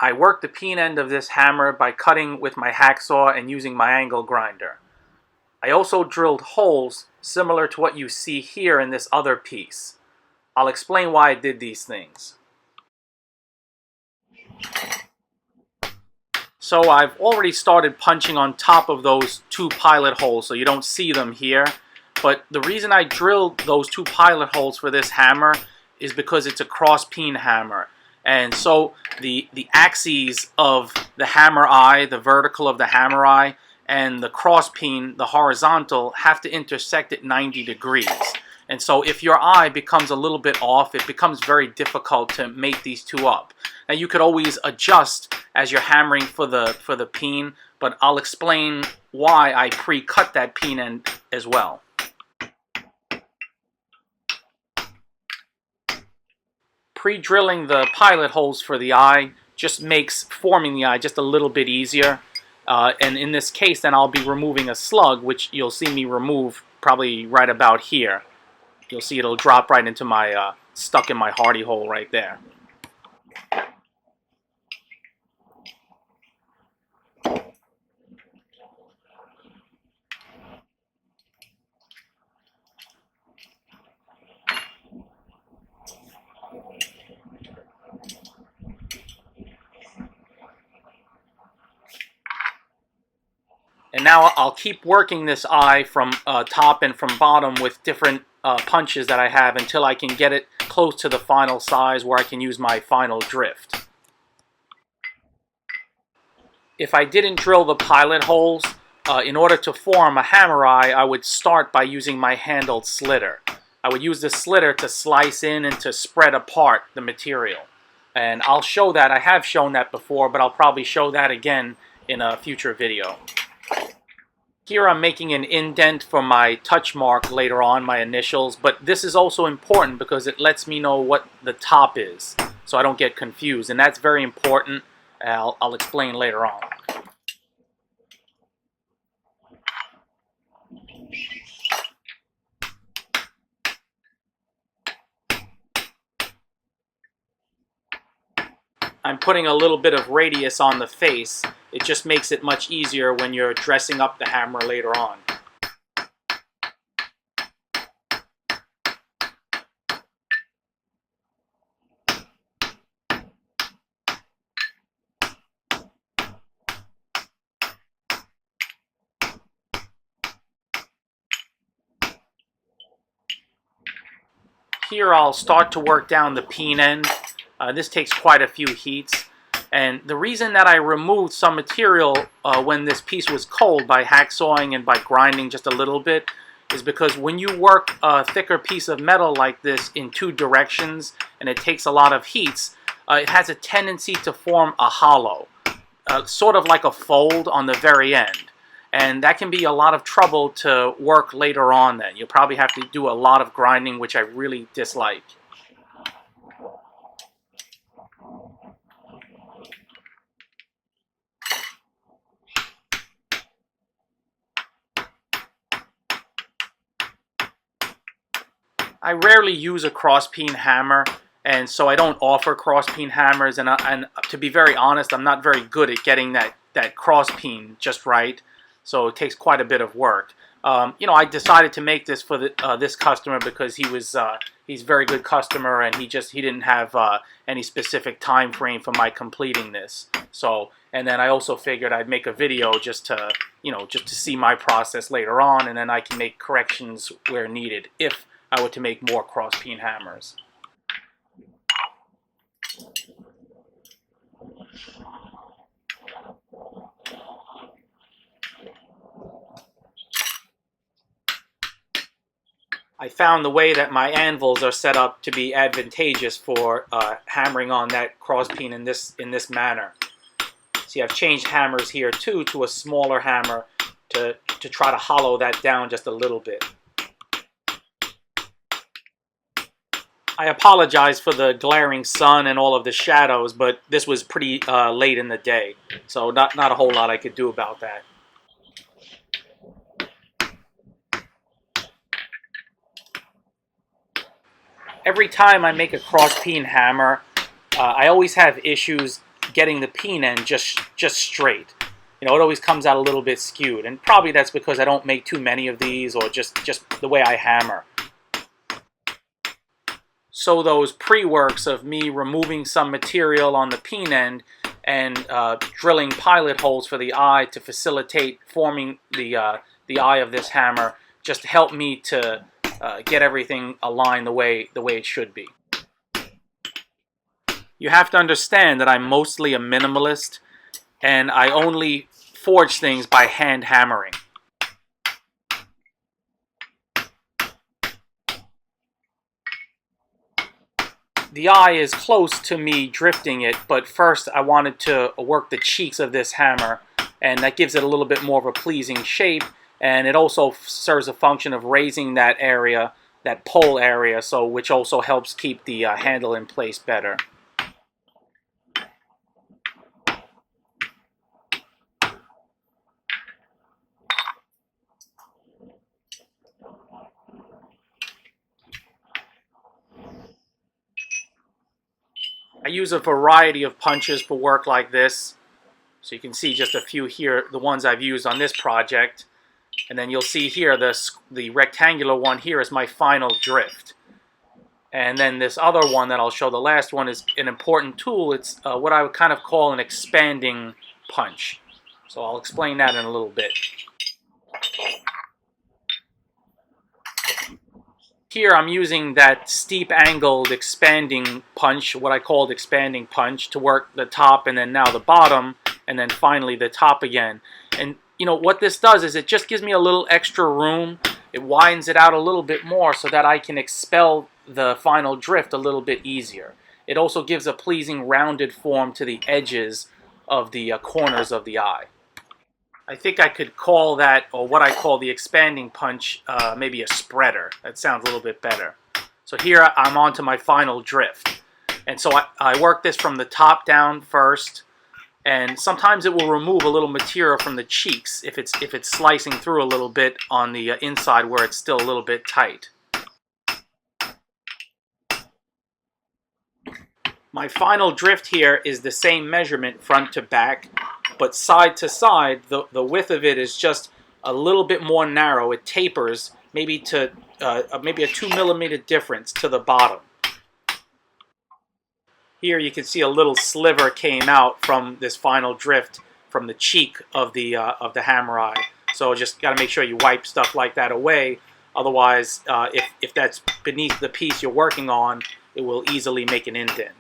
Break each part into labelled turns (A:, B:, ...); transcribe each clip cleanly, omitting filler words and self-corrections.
A: I work the peen end of this hammer by cutting with my hacksaw and using my angle grinder. I also drilled holes similar to what you see here in this other piece. I'll explain why I did these things. So I've already started punching on top of those two pilot holes, so you don't see them here. But the reason I drilled those two pilot holes for this hammer is because it's a cross peen hammer. And so the axes of the hammer eye, the vertical of the hammer eye, and the cross peen, the horizontal, have to intersect at 90 degrees. And so if your eye becomes a little bit off, it becomes very difficult to make these two up. Now you could always adjust as you're hammering for the peen, but I'll explain why I pre-cut that peen end as well. Pre-drilling the pilot holes for the eye just makes forming the eye just a little bit easier. And in this case, then I'll be removing a slug, which you'll see me remove probably right about here. You'll see it'll drop right into my, stuck in my hardy hole right there. And now I'll keep working this eye from top and from bottom with different punches that I have until I can get it close to the final size where I can use my final drift. If I didn't drill the pilot holes, in order to form a hammer eye, I would start by using my handled slitter. I would use the slitter to slice in and to spread apart the material. And I'll show that. I have shown that before, but I'll probably show that again in a future video. Here I'm making an indent for my touch mark later on, my initials, but this is also important because it lets me know what the top is, so I don't get confused, and that's very important. I'll explain later on. I'm putting a little bit of radius on the face. It just makes it much easier when you're dressing up the hammer later on. Here I'll start to work down the peen end. This takes quite a few heats. And the reason that I removed some material when this piece was cold by hacksawing and by grinding just a little bit is because when you work a thicker piece of metal like this in two directions and it takes a lot of heats, it has a tendency to form a hollow, sort of like a fold on the very end. And that can be a lot of trouble to work later on then. You'll probably have to do a lot of grinding, which I really dislike. I rarely use a cross peen hammer, and so I don't offer cross peen hammers, and to be very honest, I'm not very good at getting that cross peen just right, so it takes quite a bit of work. You know, I decided to make this for this customer because he's a very good customer, and he didn't have any specific time frame for my completing this. So, and then I also figured I'd make a video just to see my process later on, and then I can make corrections where needed if I were to make more cross peen hammers. I found the way that my anvils are set up to be advantageous for hammering on that cross peen in this manner. See, I've changed hammers here too to a smaller hammer to try to hollow that down just a little bit. I apologize for the glaring sun and all of the shadows, but this was pretty late in the day, so not a whole lot I could do about that. Every time I make a cross peen hammer, I always have issues getting the peen end just straight. You know, it always comes out a little bit skewed, and probably that's because I don't make too many of these, or just the way I hammer. So those pre-works of me removing some material on the peen end and drilling pilot holes for the eye to facilitate forming the eye of this hammer just helped me to get everything aligned the way it should be. You have to understand that I'm mostly a minimalist, and I only forge things by hand hammering. The eye is close to me drifting it, but first I wanted to work the cheeks of this hammer, and that gives it a little bit more of a pleasing shape, and it also serves a function of raising that area, that pole area, so which also helps keep the handle in place better. I use a variety of punches for work like this. So you can see just a few here, the ones I've used on this project. And then you'll see here the rectangular one here is my final drift. And then this other one that I'll show, the last one, is an important tool. It's what I would kind of call an expanding punch. So I'll explain that in a little bit. Here I'm using that steep angled expanding punch, what I called expanding punch, to work the top and then now the bottom and then finally the top again. And you know what this does is it just gives me a little extra room. It widens it out a little bit more so that I can expel the final drift a little bit easier. It also gives a pleasing rounded form to the edges of the corners of the eye. I think I could call that, or what I call the expanding punch, maybe a spreader. That sounds a little bit better. So here I'm on to my final drift. And so I work this from the top down first, and sometimes it will remove a little material from the cheeks if it's slicing through a little bit on the inside where it's still a little bit tight. My final drift here is the same measurement front to back, but side to side, the width of it is just a little bit more narrow. It tapers maybe to maybe a 2 millimeter difference to the bottom. Here you can see a little sliver came out from this final drift from the cheek of the hammer eye. So just got to make sure you wipe stuff like that away. Otherwise, if that's beneath the piece you're working on, it will easily make an indent.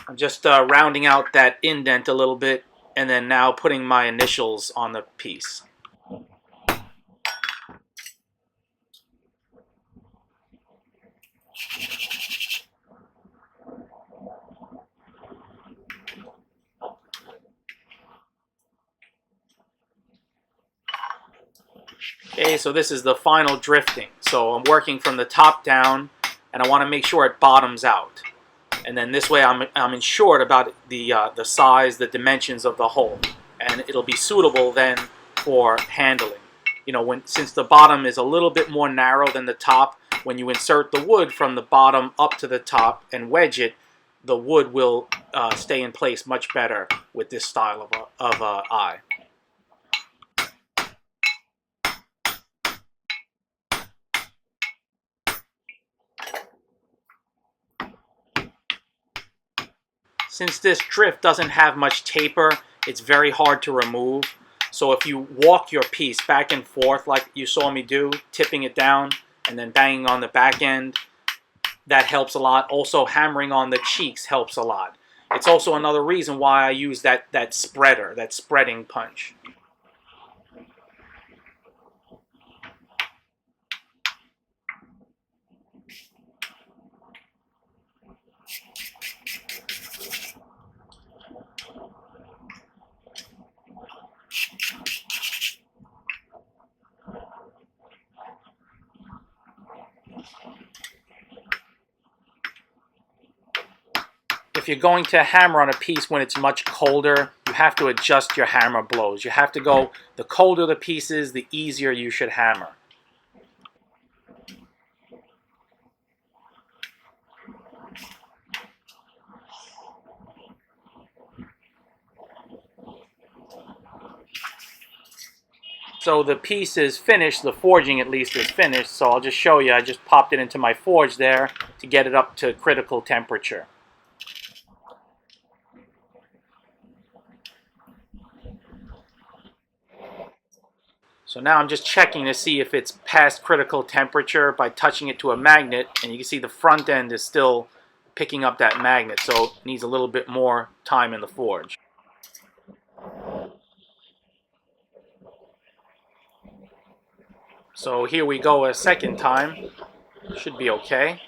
A: I'm just rounding out that indent a little bit, and then now putting my initials on the piece. Okay, so this is the final drifting. So I'm working from the top down, and I want to make sure it bottoms out. And then this way I'm ensured about the size, the dimensions of the hole. And it'll be suitable then for handling. You know, since the bottom is a little bit more narrow than the top, when you insert the wood from the bottom up to the top and wedge it, the wood will stay in place much better with this style of eye. Since this drift doesn't have much taper, it's very hard to remove. So if you walk your piece back and forth like you saw me do, tipping it down and then banging on the back end, that helps a lot. Also, hammering on the cheeks helps a lot. It's also another reason why I use that spreader, that spreading punch. if you're going to hammer on a piece when it's much colder, you have to adjust your hammer blows. You have to go, the colder the piece is, the easier you should hammer. So the piece is finished, the forging at least is finished, so I'll just show you. I just popped it into my forge there to get it up to critical temperature. So now I'm just checking to see if it's past critical temperature by touching it to a magnet, and you can see the front end is still picking up that magnet, so it needs a little bit more time in the forge. So here we go a second time. Should be okay.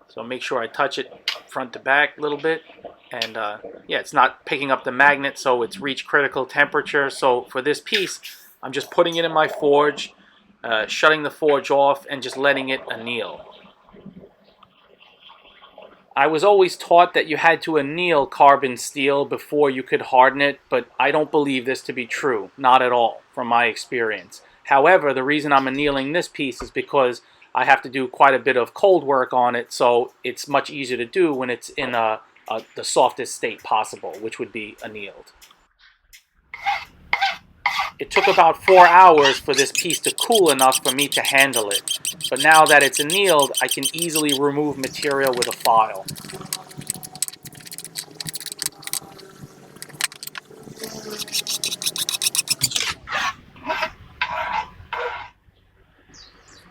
A: So make sure I touch it front to back a little bit. And yeah, it's not picking up the magnet, so it's reached critical temperature. So for this piece, I'm just putting it in my forge, shutting the forge off, and just letting it anneal. I was always taught that you had to anneal carbon steel before you could harden it, but I don't believe this to be true. Not at all, from my experience. However, the reason I'm annealing this piece is because I have to do quite a bit of cold work on it, so it's much easier to do when it's in the softest state possible, which would be annealed. It took about 4 hours for this piece to cool enough for me to handle it, but now that it's annealed, I can easily remove material with a file.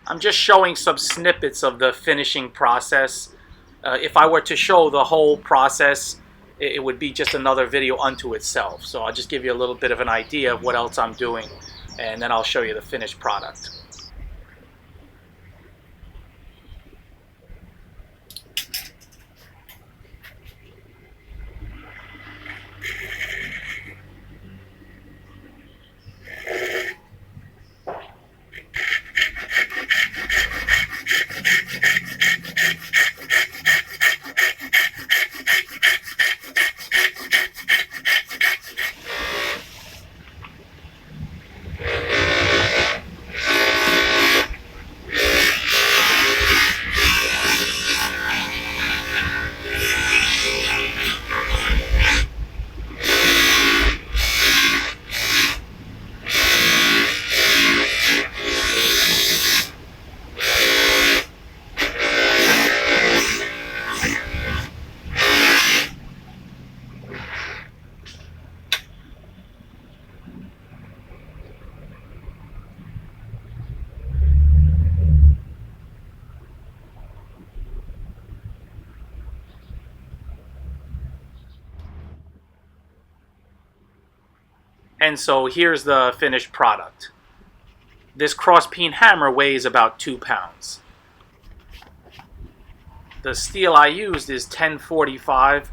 A: I'm just showing some snippets of the finishing process. If I were to show the whole process, it would be just another video unto itself. So I'll just give you a little bit of an idea of what else I'm doing, and then I'll show you the finished product. And so here's the finished product. This cross peen hammer weighs about 2 pounds. The steel I used is 1045,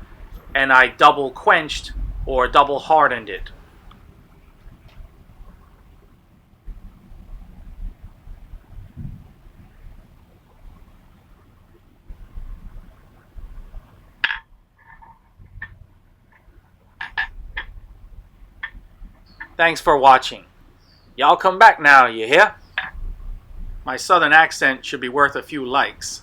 A: and I double quenched or double hardened it. Thanks for watching. Y'all come back now, you hear? My southern accent should be worth a few likes.